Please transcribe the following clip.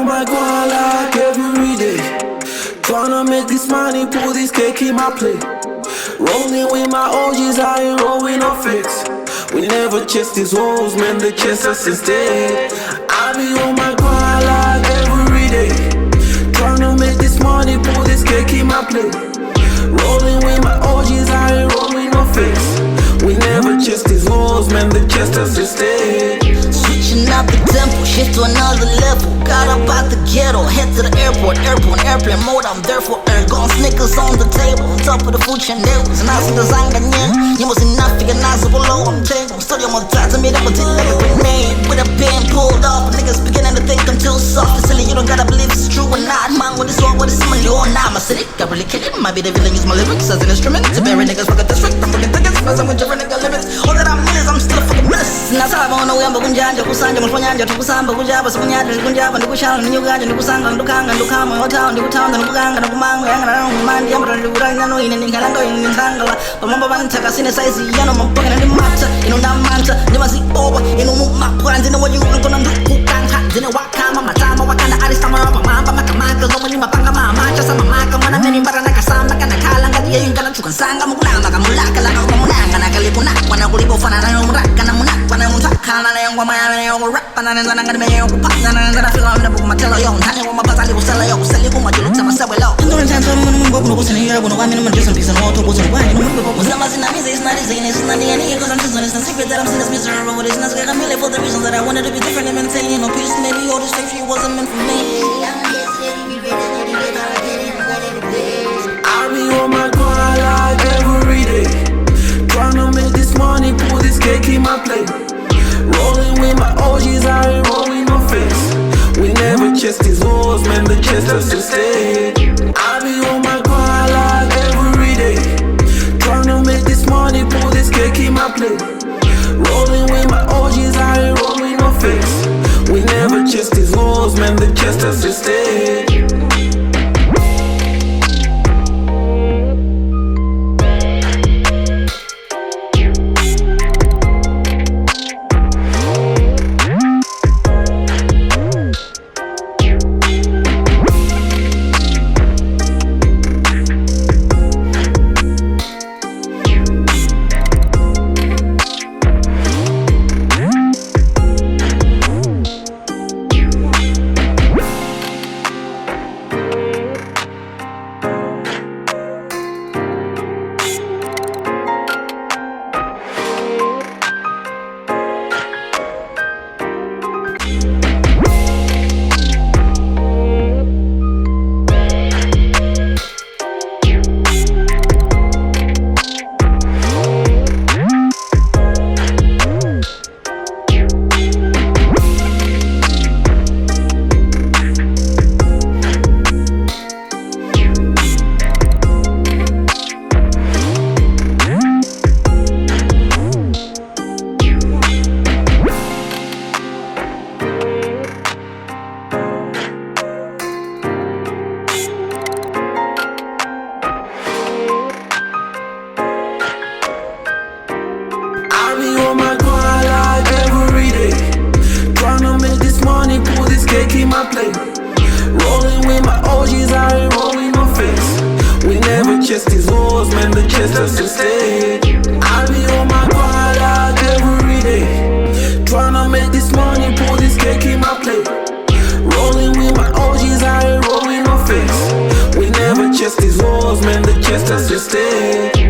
on my grind like every day. Tryna make this money, pull this cake in my plate. Rolling with my OGs, I ain't rolling no fakes. We never chase these hoes, man, they chase us instead. I be on my grind like every day. Tryna make this money, pull this cake in my plate. Rolling with my OGs, I ain't rolling no fakes. We never chase these hoes, man, they chase us instead. Switching up the tempo, shift to another level. Got up out the ghetto, head to the airport, airplane mode, I'm there for air. Gone Snickers on the table, on top of the food chain levels. Zimandisangalatsa, you must enough, figure nice below, I'm taking. Study on my time to meet up until like a grenade. With a pen pulled off, niggas beginning to think I'm too soft. It's silly, you don't gotta believe it's true or not. Man, with this war, with this money, or not. I'm acidic, I really kill it. Might be the villain, use my lyrics as an instrument. To bury niggas, fuck a district, I'm fucking tickets, I'm with different nigga limits. All that I'm in is I'm still a fucking menace. Nasaba on the way, I'm kunjanja, kusanja, mfanyanja, tukusamba, kujaba, sukunyanja, kunjaba, ndikushanga, nyugaja, ndikusanga, ndukanga, ndukama, yotown, ndikutanga, ndukanga, nkumanga, yanga, mandi, yamba, ndikutanga, no ine, ningalanga, nzakhala. Pamamba bantaka, sine size, yano, mapanga, ndimata, ino ndamanta, ndimasi over, ino mumapwa, ndine wajunga, nkona ndukukanga, ndine wakama, matama, wakana, aristama, mamba, makamaka, zomo mapanga, mamacha, sama maka, mwana, meni, mbara, nakasamba, kanakala, ngadiya, yungala, chukansanga, mukulamba, kamulaka, langa, kumunanga, nakalipuna, wana kulipo, fana, na yomuraka, na munaka, na yomutaka, na yongwamaya, na yomurapa, na nzana, ngadi, meyo, kupaka, na nzana, fila, na buku, matelo, yo, ntane, wama, patali, kusela, yo, kuseli, kumajulukta, masewe, lo. Ndore, ntanto, mungu, kusini, yura, bunu, wami, numu, juice, pisa, no, to, kusini, wani, numu, Zama, zina, it's not easy, it's not the end, cause I'm just honest, and secret that I'm seeing this miserable, it's not I'm really for the reasons that I wanted to be different and maintain, no peace, maybe all this faith wasn't meant for me. I be on my grind like every day. Tryna make this money, pull this cake in my plate. Rolling with my OGs, I ain't rolling no fakes. We never chase these hoes, man, they chase us instead. I be on my grind like every day. Tryna make this money, pull this cake in my plate. Rolling with my OGs, I ain't rolling no fakes. We never chase these hoes, man, they chase us instead. Cake in my plate. Rolling with my OGs, I ain't rolling no fakes. We never chase these hoes, man, they chase us instead. I be on my grind like every day. Tryna make this money, pull this cake in my plate. Rolling with my OGs, I ain't rolling no fakes. We never chase these hoes, man, they chase us instead.